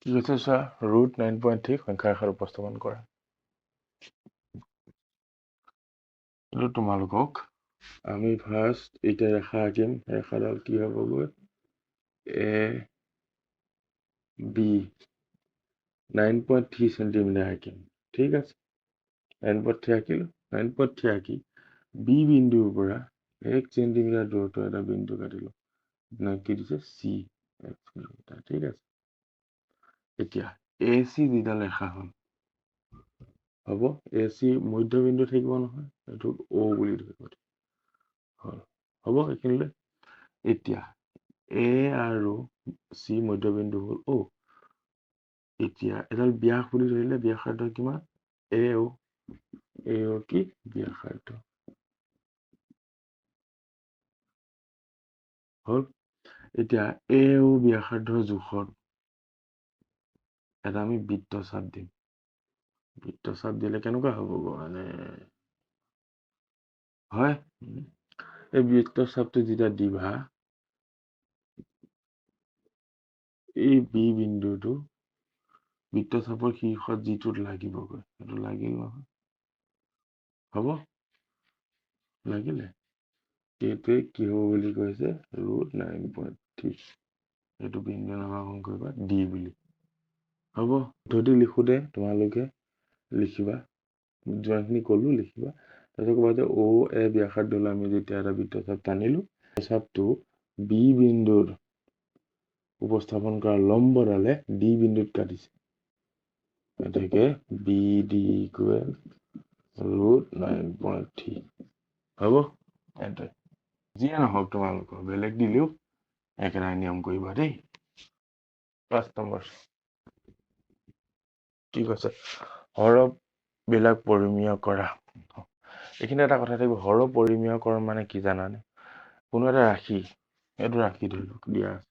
কি কৈছে চোৱা, ৰুট 9.3 সংখ্যাৰ আকাৰত উপস্থাপন কৰা। এইটো তোমালোকক আমি ফাৰ্ষ্ট এতিয়া ৰেখা আঁকিম। ৰেখাডাল কি হ'বগৈ, এ বি 9.3 সেন্টিমিটাৰ আঁকিম। ঠিক আছে, 9.3 আঁকিলো। 9.3 আঁকি বি বিন্দুৰ পৰা 1 সেন্টিমিটাৰ দূৰত্ব এটা বিন্দু কাটিলো। কি দিছে, চি 1 সেন্টিমিটাৰ। ঠিক আছে, এতিয়া এ চি যিডাল ৰেখা হ'ল, হ'ব এ চি মধ্যবিন্দু থাকিব নহয়, এইটো অ বুলি ধৰিব। হ'ল, হ'ব এইখিনিলে। এতিয়া এ আৰু চি মধ্যবিন্দু হ'ল অ। এতিয়া এডাল ব্যাস বুলি ধৰিলে, ব্যাসাৰ্ধ কিমান, এ ও কি ব্যাসাৰ্ধ হ'ল। এতিয়া এ ও ব্যাসাৰ্ধৰ জোখত এটা আমি বৃত্তচাপ দিম। বৃত্তচাপ দিলে কেনেকুৱা হ'ব মানে, হয় এই বৃত্তচাপটো যেতিয়া দিবা, এই বি বিন্দুটো বৃত্তচাপৰ শীৰ্ষত যিটোত লাগিবগৈ, সেইটো লাগিল নহয়, হ'ব লাগিলে। এইটোৱে কি হ'ব বুলি কৈছে, ৰুট 9.3। এইটো বিন্দু নামাকৰণ কৰিবা ডি বুলি। হ'ব, যদি লিখোতে তোমালোকে লিখিবা, যিমানখিনি ক'লো লিখিবা। তাৰপিছত ক'বা যে অ এ ব্যাসাৰ্ধ আমি যেতিয়া এটা বৃত্তচাপ টানিলো, চাপটো বি বিন্দুৰ উপস্থাপন কৰা লম্বডালে ডি বিন্দুত কাটিছে। গতিকে বি ডি ইকুৱেল ৰুট 9.3। হ'ব, এইটোৱে যিয়ে নহওক তোমালোকৰ বেলেগ দিলেও একেটাই নিয়ম কৰিবা দেই। 5 নম্বৰ কি কৈছে, হৰফ বিলাক পৰিমেয় কৰা। এইখিনি এটা কথা থাকিব, হৰফ পৰিমেয়কৰণ মানে কি জানানে? কোনো এটা ৰাশি, এইটো ৰাশি ধৰি লওক দিয়া আছে,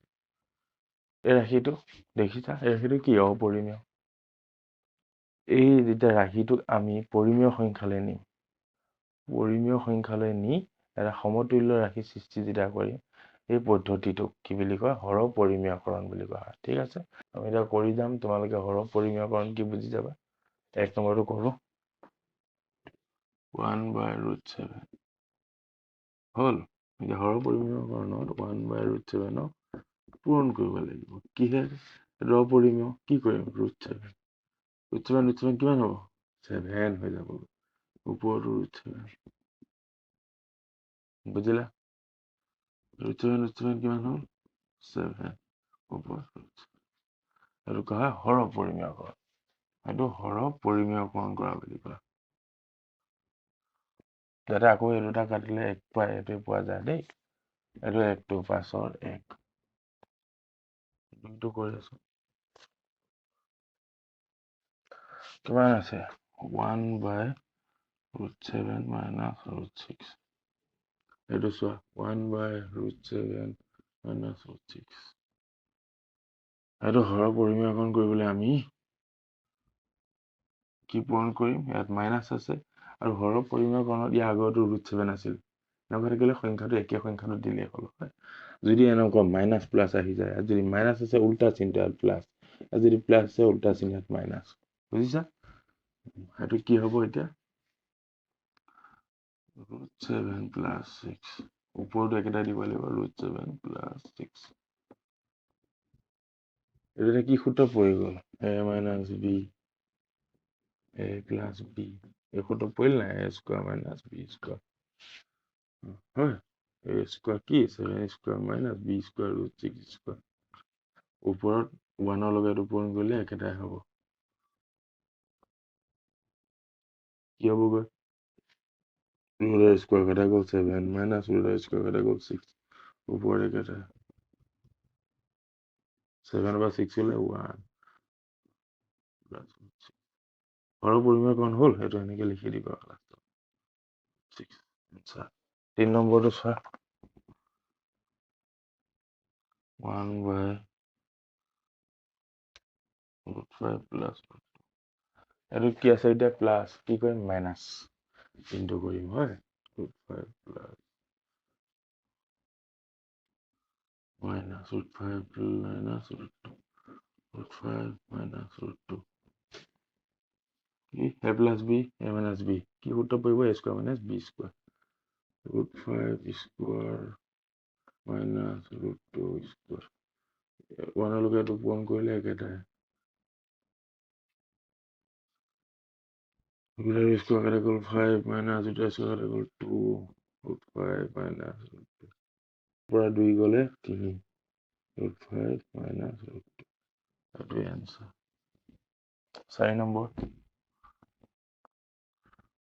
এই ৰাশিটো দেখিছা, এই ৰাশিটো কি অপৰিমেয়। এই যেতিয়া ৰাশিটোক আমি পৰিমেয় সংখ্যালৈ নিম, পৰিমেয় সংখ্যালৈ নি এটা সমতুল্য ৰাশি সৃষ্টি যেতিয়া কৰিম, এই পদ্ধতিটোক কি বুলি কয়, হৰফ পৰিমেয়কৰণ বুলি কোৱা হয়। ঠিক আছে, আমি এতিয়া কৰি যাম, তোমালোকে হৰফ পৰিমেয়কৰণ কি বুজি যাবা। 1 নম্বৰটো কৰো, 1/√7 হ'ল। এতিয়া হৰফ পৰিমেয়কৰণত 1/√7 পূৰণ কৰিব লাগিব। কিহে, অপৰিমেয়, কি কৰিম, √7। √7 কিমান হ'ব, 7 হৈ যাব, ওপৰতো √7 বুজিলা। √7 কিমান হ'ল, 7 ওপৰত। এইটো কোৱা হয় হৰফ পৰিমেয়কৰণ। এইটো হৰফ পৰিমেয়কৰণ কৰা বুলি কয়। যাতে আকৌ এই দুটা কাটিলে 1 পায়, এইটোৱে পোৱা যায় দেই। এইটো 1টো পাছৰ 1 দুইটো কৰি আছো। কিমান আছে, 1/√7 মাইনাছ √6। এইটো চোৱা, 1/√7 মাইনাছ √6। এইটো হৰফ পৰিমেয়কৰণ কৰিবলৈ আমি কি পূৰণ কৰিম, ইয়াত মাইনাছ আছে, আৰু হৰফ পৰিমেয়কৰণত ইয়াৰ আগৰটো √7 আছিল। এনেকুৱা থাকিলে সংখ্যাটো একে সংখ্যাটো দিলেই হ'ল। যদি এনেকুৱা মাইনাছ প্লাছ আহি যায়, আৰু যদি মাইনাছ আছে উল্টা চিন্তাত প্লাছ, আৰু যদি প্লাছ আছে উল্টা চিন্তাত মাইনাছ। বুজিছা, সেইটো কি হ'ব এতিয়া, √7 + 6, ওপৰতো একেটা দিব লাগিব, √7 + 6। এইটো কি সূত্ৰ পৰি গ'ল, a - b, a + b, এই সূত্ৰ পৰিল নাই, a² - b²। হয়, a² কি, 7² - b² √6²। ওপৰত 1ৰ লগত এইটো পূৰণ কৰিলে একেটাই হ'ব। কি হ'বগৈ, √² কাটা গ'ল 7 মাইনাছ √² কাটা গ'ল 6, ওপৰত একেটাই। 7 পৰা 6 গ'লে 1 + 6। হৰফ পৰিমেয়কৰণ হ'ল, সেইটো এনেকে লিখি দিবা। 3 নম্বৰটো চোৱা, 1/√5 + এইটো কি আছে এতিয়া, প্লাছ, কি কৰিম, মাইনাছ চিনটো কৰিম, হয়, √5 + minus √5 - √2 root 5 minus root 2 a plus b a minus b কি সূত্র পাইব a square minus b square root 5 square minus root 2 square 1 লগে এটো পূৰণ কৰিলে একেটাই root square কাটা গ'ল 5 minus root square কাটা গ'ল 2 root 5 minus root 2 পৰা 2 গ'লে 3 root 5 minus root 2 এটোই answer 4 number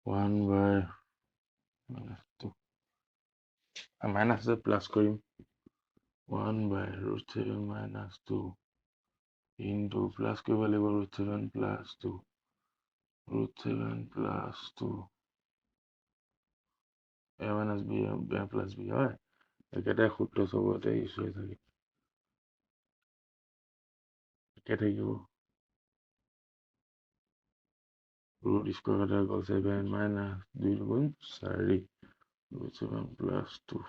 1 by minus 2 minus আছে প্লাস কৰিম 1 by root 7 minus 2 into plus কৰিব লাগিব root 7 plus 2 root 7 plus 2 a minus b a plus b হয় একেটা সূত্র সবতে ইউজ হৈ থাকে একে থাকিব root square কাটা গ'ল 7 minus 2 গুণ 4 root 7 plus 2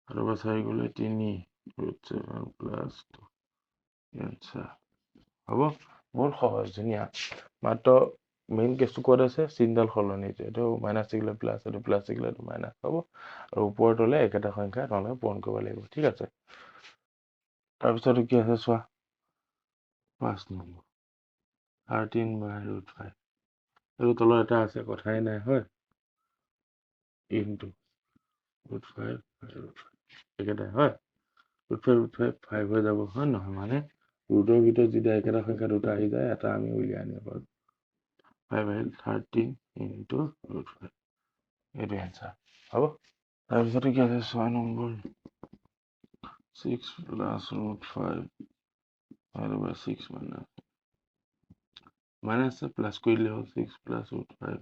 আৰু বাছাই গ'লে 3 root 7 plus 2 answer হ'ব বহুত সহজ ধুনীয়া মাত্ৰ মেইন কেছটো ক'ত আছে চিনডাল সলনি এটো মাইনাস থাকিলে প্লাস এটো প্লাস থাকিলে এটো মাইনাস হ'ব আৰু ওপৰত হলে একেটা সংখ্যা নহলে পূৰণ কৰিব লাগিব ঠিক আছে তাৰ পিছত কি আছে চোৱা 5 নম্বৰ 13 by root 5 আৰু তলত এটা আছে কথাই নাই হয় into root 5 by root 5 একেটাই হয় root 5 হৈ যাব হয় নহয় মানে ৰুটৰ ভিতৰত যদি একেটা সংখ্যা দুটা আহি যায় এটা আমি উলিয়াই আনিব পাৰো 5 by 13 into root 5 এটো answer হ'ব তাৰ পিছত কি আছে 6 number 6 plus root 5 divided by 6 minus plus কৰিলে হ'ল 6 plus root 5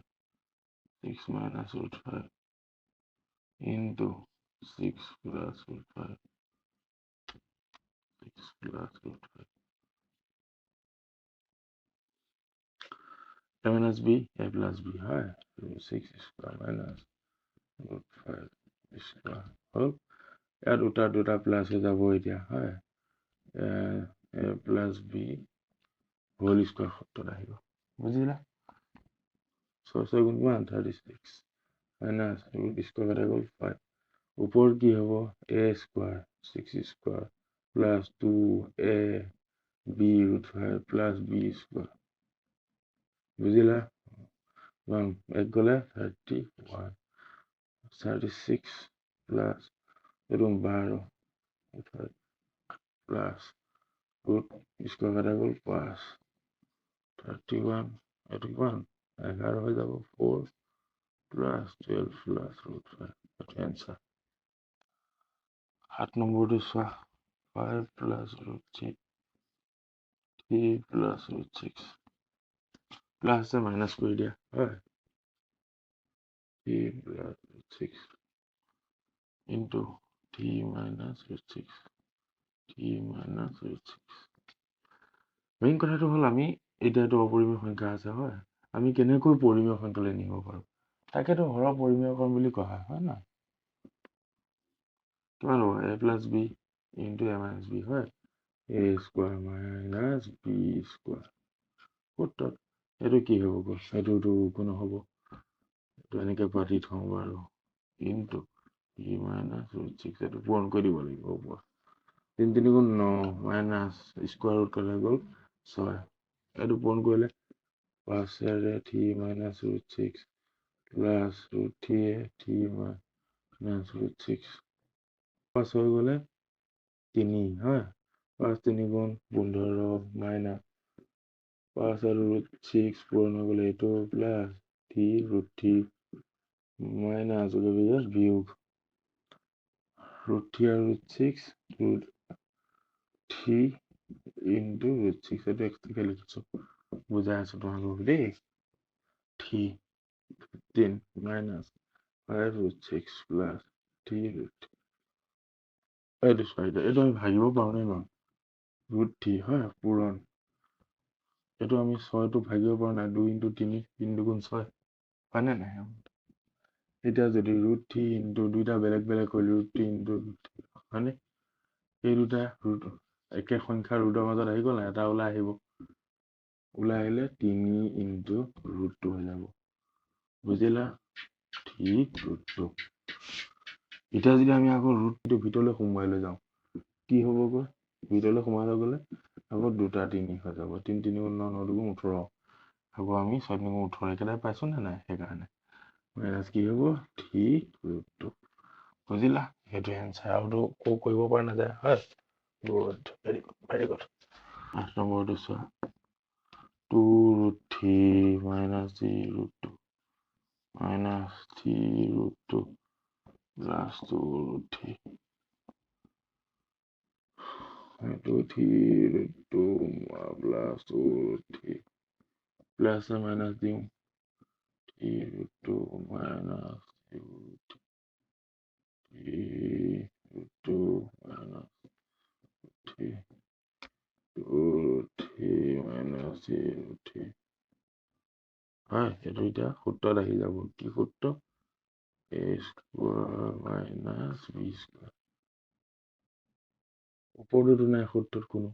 6 minus root 5 into 6 plus root 5 6 plus root 5 a minus b a plus b হয় 6 square minus root 5 square হ'ল ইয়াত দুটা প্লাস হৈ যাব এতিয়া হয় a plus b whole square সূত্ৰত আহিব বুজিলা 6 গুণ 1 36 minus root square কাটা গ'ল 5 উপর কি হবো a square 6 square plus 2a b root 5 plus b square বুঝিলা এক গলে 31 36 plus এরকম 12 plus root square কাটা গ'ল 5 31 81 11 হয়ে যাব 4 plus 12 plus root 5 answer 8 নম্বৰটো চোৱা 5 plus root 6 3 plus root 6 plus আছে minus কৰি দিয়া হয় 3 plus root 6 into 3 minus root 6 3 minus root 6 main কথাটো হ'ল আমি এটাটো অপৰিমেয় সংখ্যা আছে হয় আমি কেনেকৈ পৰিমেয় সংখ্যালৈ নিব পাৰো তাকেতো হৰ পৰিমেয়কৰণ বুলি কোৱা হয় না কিমান হ'ব a plus b into a minus b হয় a square minus b square সূত্ৰত এটো কি হ'ব গৈ এটোটো কোনো হ'ব এটো এনেকে পাতি থওঁ বাৰু into e minus root 6 এটো পূৰণ কৰি দিব লাগিব ওপৰ 3 3 গুণ 9 minus square root কৰা গ'ল 6 এটো পূৰণ কৰিলে 5 ৰে 3 minus root 6 plus root 3 minus root 6 5 হৈ গ'লে 3 হয় 5 3 গুণ 15 minus 5 আৰু root 6 পূৰণ হৈ গ'লে এটো plus 3 root 3 minus বিয়োগ root 3 আৰু root 6 root 3 into root 6 এটো এক্সট্ৰাকে লিখিছো বুজাই আছো তোমালোকক দেই 3 minus 5 root 6 plus 3 root এইটো আমি ভাগিব পাৰো নে নহয় root 3 হয় পূৰণ এইটো আমি 6 টো ভাগিব পাৰো না 2 into 3 3 দুগুণ 6 হয় নে নাই এতিয়া যদি root 3 into দুইটা বেলেগ বেলেগ কৰি root 3 into root 3 হয়নে এই দুটা root একে সংখ্যা ৰুটৰ মাজত আহি গ'ল, এটা ওলাই আহিব। ওলাই আহিলে 3 ইনটু √2 হৈ যাব। বুজিলা? ঠিক √2। এতিয়া যদি আমি আকৌ √2 ভিতৰলৈ সোমোৱাই লৈ যাওঁ, কি হ'বগৈ? ভিতৰলৈ সোমাই লৈ গ'লে আকৌ 2টা 3 হৈ যাব। 3 3 গুণ 9 9 দুগুণ 18। আকৌ আমি 6 গুণ 18 একেটাই পাইছো নে নাই? সেইকাৰণে মাইনাছ কি হ'ব? ঠিক √2। বুজিলা? সেইটো এনচাৰ। আৰুতো কৰিব পৰা নাযায়, হয়? Good, very good. 8 নম্বৰটো চোৱা, 2√3 minus 3√2 minus 3√2 plus 2√3 3√2 plus 2√3 plus minus দিওঁ 3√2 minus 3√2 minus 2√3 minus 3√3 হয়, এইটো এতিয়া সূত্ৰত আহি যাব। কি সূত্ৰ? a square minus b square। ওপৰতো নাই সূত্ৰত কোনো,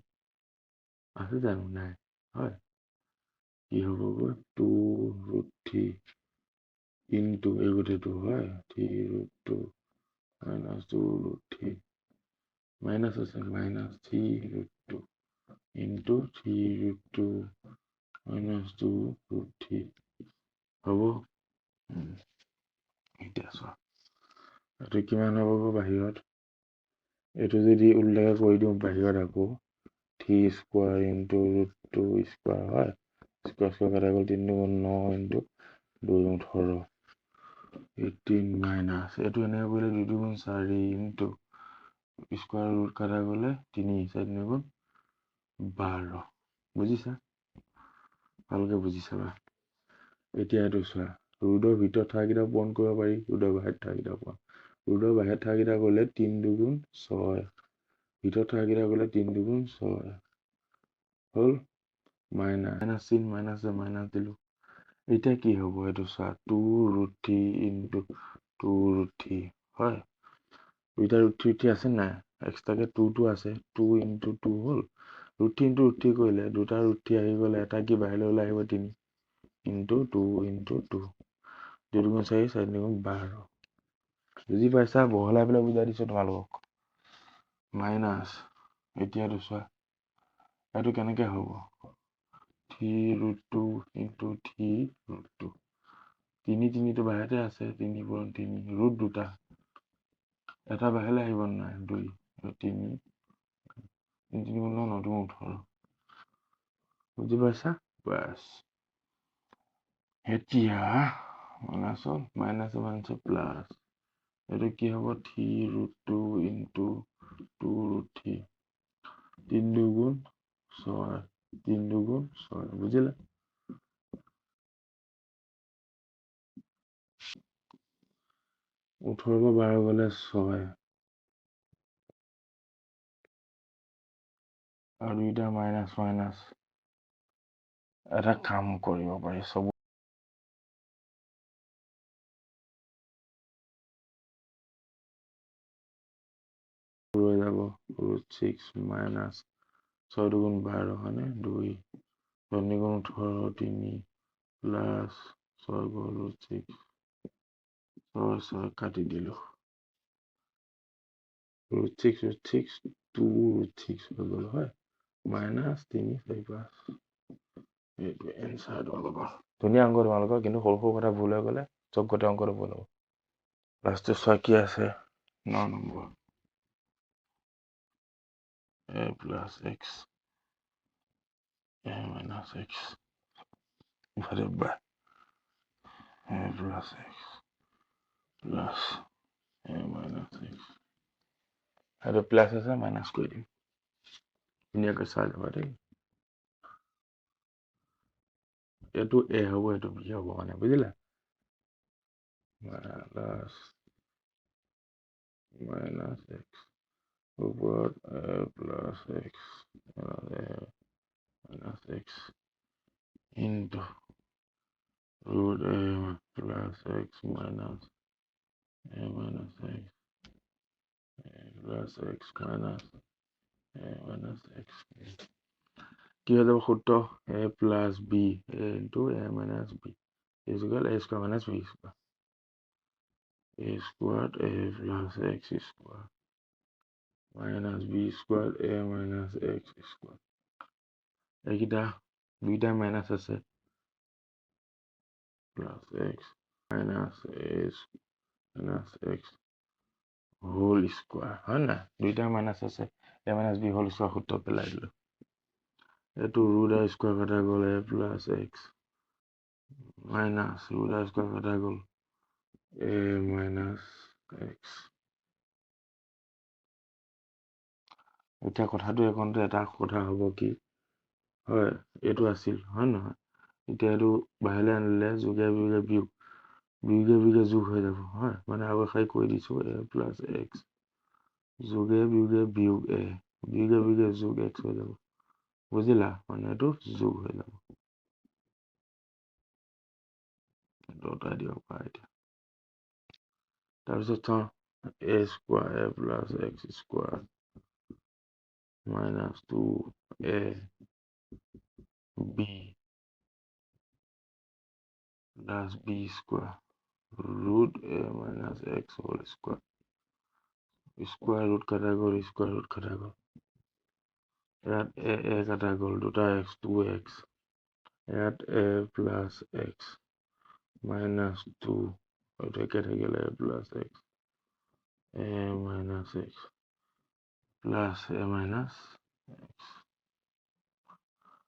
আছে জানো? নাই। হয়, কি হ'বগৈ? 2√3 ইনটু এই গোটেইটো, হয়, 3√2 minus 2√3 মাইনাছ আছে, মাইনাছ 3√2 ইনটু 3√2 minus 2√3 হ'ব। এতিয়া চোৱা, এইটো কিমান হ'বগৈ বাহিৰত? এইটো যদি উল্লেখ কৰি দিওঁ বাহিৰত, আকৌ 3 স্কোৱাৰ ইনটু √2 স্কোৱাৰ, হয়, স্কোৱাৰ স্কোৱাৰ কাটা গ'ল, 3 9 ইনটু 2 18 18 মাইনাছ এইটো এনেকৈ কৰিলে 2 2 4 ইনটু স্কোৱাৰ ৰুট কাটা গ'লে 3 4 গুণ 12। বুজিছা? ভালকে বুজি চাবা। এতিয়া এইটো চোৱা, ৰুটৰ ভিতৰত থকাকেইটা পূৰণ কৰিব পাৰি, ৰুটৰ বাহিৰত থকাকেইটা পূৰণ। ৰুটৰ বাহিৰত থকাকেইটা গ'লে 3 2 6, ভিতৰত থকাকেইটা গ'লে 3 2 6 হ'ল। মাইনাছ চিন মাইনাছ মাইনাছ দিলোঁ। এতিয়া কি হ'ব? এইটো চোৱা, 2√3 ইনটু 2√3, হয়, দুইটা √3 আছে নাই? এক্সট্ৰাকে 2 আছে, 2 ইনটু 2 হ'ল। √3 ইনটু √3 কৰিলে দুটা √3 আহি গ'লে এটা কি বাহিৰলৈ ওলাই আহিব? 3 ইনটু 2 ইনটু 2 2 2 4 4 2 12। বুজি পাইছা? বহলাই পেলাই বুজাই দিছো তোমালোকক। মাইনাছ এতিয়াতো চোৱা, এইটো কেনেকে হ'ব? 3√2 ইনটু 3√2 3 3টো বাহিৰতে আছে, 3 পূৰণ 3 ৰুট দুটা, এটা বাহিৰলৈ আহিব নাই? 2 3 3 3 9 9 18। বুজি পাইছা? বাছ। এতিয়া মাইনাছ হ'ল, মাইনাছ মাইনাছ প্লাছ, এইটো কি হ'ব? 3√2 ইনটু 2√3 3 2 6 3 2 6। বুজিলা? ওঠৰৰ পৰা 12 গ'লে 6 আৰু দুইটা মাইনাছ মাইনাছ। এটা কাম কৰিব পাৰি, চব ৰৈ যাব। √6 মাইনাছ 6 2 12 হয়নে? 2 2 18 3 প্লাছ 6 √6 6 6 কাটি দিলোঁ। √6 2√6 হৈ গ'ল, হয়, মাইনাছ 3 4 5। এইটো এনচাৰ তোমালোকৰ। ধুনীয়া অংক তোমালোকৰ, কিন্তু সৰু সৰু কথা ভুল হৈ গ'লে চব গোটেই অংকটো ভুল হ'ব। লাষ্টত চোৱা কি আছে? 9 number, a plus x a minus x divided by a plus x plus a minus x। এইটো প্লাছ আছে, মাইনাছ কৰি দিম। ধুনীয়াকৈ চাই ল'বা দেই। এইটো এ হ'ব, এইটো বি হ'ব, মানে বুজিলা? প্লাছ মাইনাছ এক্স ওপৰত a plus x minus x into root a plus x minus a minus x plus x minus a minus x কি হৈ যাব সূত্ৰ a plus b a into a minus b is equal a square minus b square a squared a plus x square minus b squared a minus x square এইকেইটা দুইটা minus আছে plus x minus a minus x whole square হয় না দুইটা minus আছে a minus b whole square সূত্ৰ পেলাই দিলো এটো root a square কাটা গ'ল a plus x minus root a square কাটা গ'ল a minus x এটা কথাটো একনতে এটা কথা হ'ব কি হয় এটো আছিল হয় না এটা এটো বাহিলে আনিলে যোগে বিয়োগে বিয়োগ বিয়োগে বিয়োগে যোগ হৈ যাব হয় মানে আগৰ খাই কৈ দিছো a plus x যোগে বিয়োগে বিয়োগ a বিয়োগে বিয়োগে যোগ x হৈ যাব বুজিলা মানে এটো যোগ হৈ যাব ডটা দিও পাই এতিয়া তাৰপিছত a square a plus x square minus 2a b plus b square root a minus x whole square square root কাটা গ'ল square root কাটা গ'ল ইয়াত a কাটা গ'ল দুটা x 2x ইয়াত a plus x minus 2 ওইটা কেটে গেলে a plus x a minus x plus a minus x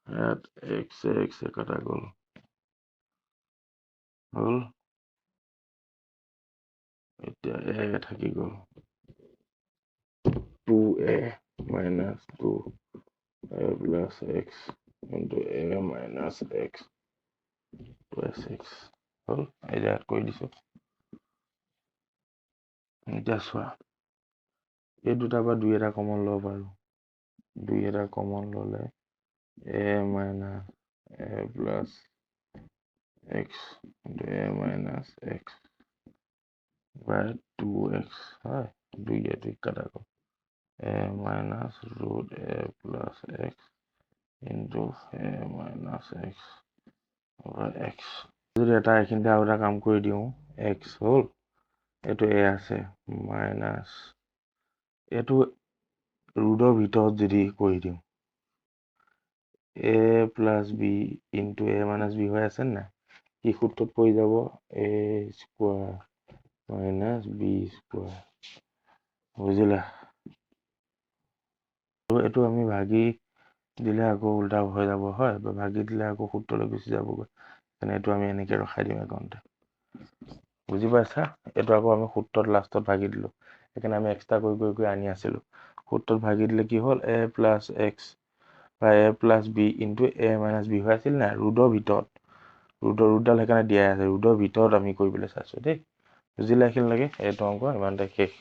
ইয়াত x কাটা গ'ল হল এতিয়া a থাকি গ'ল 2a minus 2a plus x into a minus x plus x হল এটা কৈ দিছো এতিয়া চোৱা এই দুটা বা দুই এটা কমন লব পাৰো দুই এটা কমন ললে a minus a plus x into a minus x by 2x হয় দুই এটা কাটা গ'ল a minus root a plus x into a minus x over x যদি এটা এখানতে আৰু এটা কাম কৰি দিও x হল এটো a আছে মাইনাস এটো ৰুটৰ ভিতৰত যদি কৰি দিও a plus b into a minus b হৈ আছে না কি সূত্ৰত পৰি যাব a square minus b square বুজিলা তো এটো আমি ভাগি দিলে আকৌ উল্টা হৈ যাব হয় ভাগি দিলে আকৌ সূত্ৰলৈ গুচি যাবগৈ মানে এটো আমি এনেকে ৰখাই দিম একাউন্টে বুজি পাইছা এটো আকৌ আমি সূত্ৰত লাষ্টত ভাগি দিলো এখানে আমি এক্সট্ৰা কৰি আনি আছিল সূত্ৰত ভাগি দিলে কি হ'ল a plus x by a plus b into a minus b হৈ আছিল না ৰুটৰ ভিতৰত ৰুটডাল এখানে দিয়া আছে ৰুটৰ ভিতৰত আমি কৰিবলৈ চাইছো দেই বুজিলা এখিন লাগে এটো অংক ইমানতে শেষ